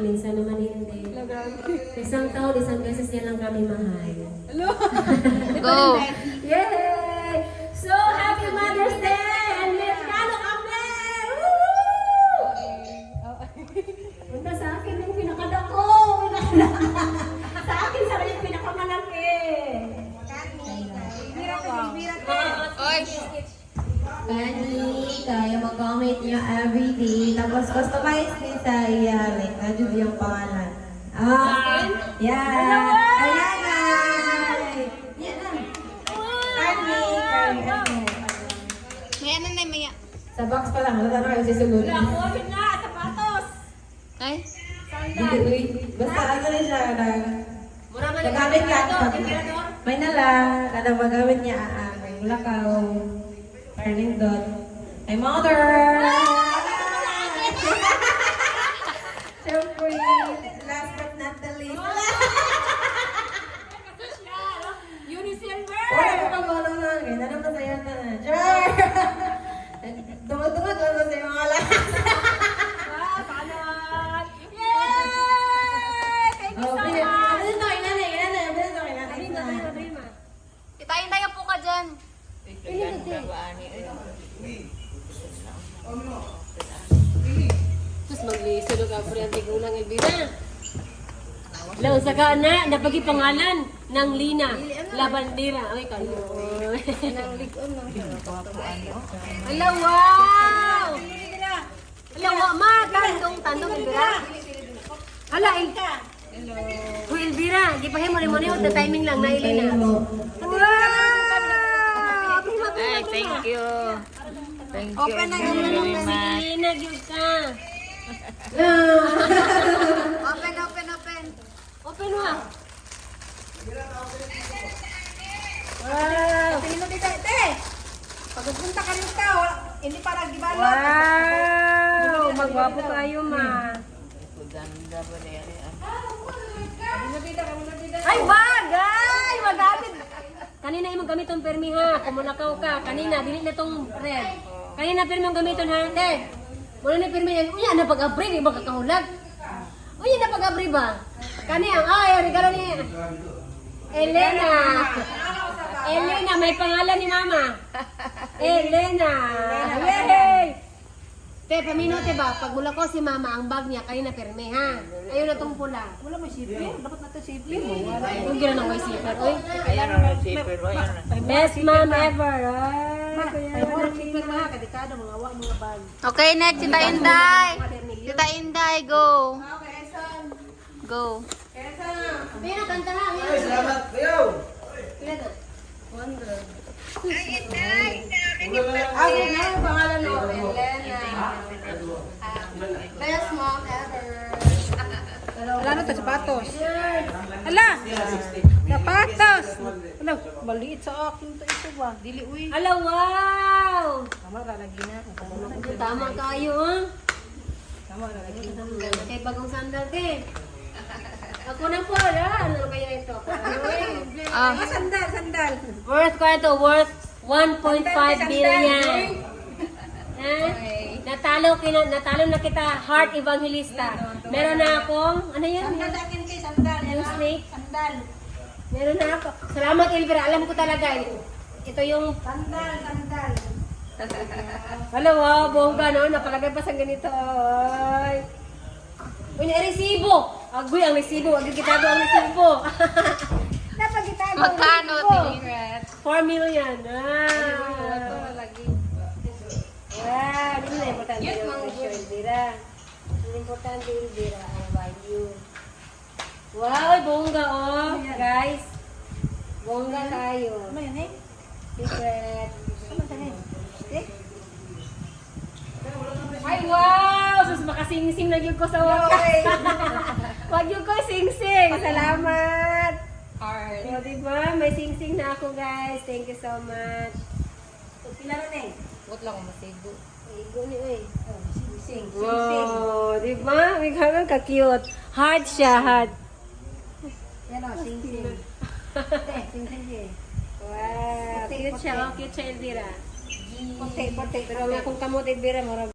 Minsan naman hindi. Isang taon, isang beses niya lang kami mahal. Go! Yay! So, happy Mother's Day! And Amerikano kami! Woo! Punta sa akin yung pinakadako! Sa akin, sarili yung pinakamalaki! Oy! Kani, kaya mag-comment nyo everyday. Tapos customize din sa iya. Like, nadyo yung pangalan. Yeah. Ayan na. Yan na. Kani, Maya na na, maya. Sa box pa lang. Wala na kayo sisulod. Kuwagin na! Sapatos! Ay? Basta ano rin siya. Mura man Nagamit ka. Emperador? May nala. Kada magamit niya. May lakaw. Turning dot. My mother! Siyempre, last but not the least. Unisilver! Wala ko pag-ulang lang. Ganyan na masaya na na. Char! Dumag-dumag lang sa mga lahat. Salad! Yay! Thank you so much! Kitain tayo po ka dyan. Terus magliso do ka friend unang Elvira. Law sa kana napagi pangalan ng Lina Labandera. Ay kayo. Nang ligon lang. Ala wow. Ala wa ma tandong Elvira. Ala Hello. Uy Elvira, di pa hemo mo the timing lang na Elena. Wow. Ay, thank you. Thank you Open na yung very much. Elena gyud ka. Open. Open mo. Wow. Sino dito, te? Pagpunta ka rito, hindi para gibalo. Wow! Magwapo kayo, ma. Ay, bagay! Magamit! Kanina yung gamiton permi ha. Kumunakaw ka. Kanina, dili na tong red. Kanina permi yung gamiton ha. Te, muna na permi yan. Uya, na pag-abri, di ba kakahulag? Uya, na pag-abri ba? Kanina, ay, regalo ni Elena. Elena, may pangalan ni mama. Elena. Yay! Te, paminote ba? Pag mula ko si mama, ang bag niya, kanina perme ha. Ayun na tong pula. Wala may sipin. Dapat natin sipin. Yung gano'n ng may zipper, oy. Ayan na, zipper. Best mom ever, ay. Ay, wala sipin mga kadikado, mga wa, mga bag. Okay, next. Tita Inday. Tita Inday, go. Go. Pero kanta na. Ay, salamat kayo! Okay, na yung pangalan mo. Elena. Best mom ever. Wala na to, sapatos. Ala! Sapatos! Ano, maliit sa akin to ito ba? Dili, uy. Ala, wow! Tama, lalagi na. Tama kayo, ha? Tama, lalagi na. Kay bagong sandal, te. Ako na po, ha? Ano kaya ito? Ah, Sandal. Worth ko ito, worth 1.5 billion. Ha? Natalo na kita, heart evangelista. Meron na akong, ano yan? Sandal sa akin kay sandal. Yung snake? Sandal. Meron na ako. Salamat, Elvira. Alam ko talaga. Ito yung... Sandal. Hello, wow, bongga, no? Napalagay pa sa ganito. Ay. Uy, resibo! Agoy, ang resibo. Agad kitado ang resibo. Napagitago. magkano, Tingret? 4 million. Ah. Wow, hindi na importante yung presyo, Elvira. Ang importante, Elvira, ang value. Wow, bongga, oh. Guys. Bongga tayo. Ano yun, eh? Secret. Ano sa eh? Eh? Ay, wow! Sus, makasing-sing na yun ko sa wakas. Wag yun ko sing-sing. Salamat. Hard. O, diba? May sing-sing na ako, guys. Thank you so much. Pila rin eh. Huwag lang masigo. Igo ni, uy. Sing. Wow, diba? May ganun ka-cute. Hard siya, hard. Yan o, sing. Sing. Wow, cute siya. Oh, cute siya, Elvira. Puti. Pero kung kamot, Elvira, marag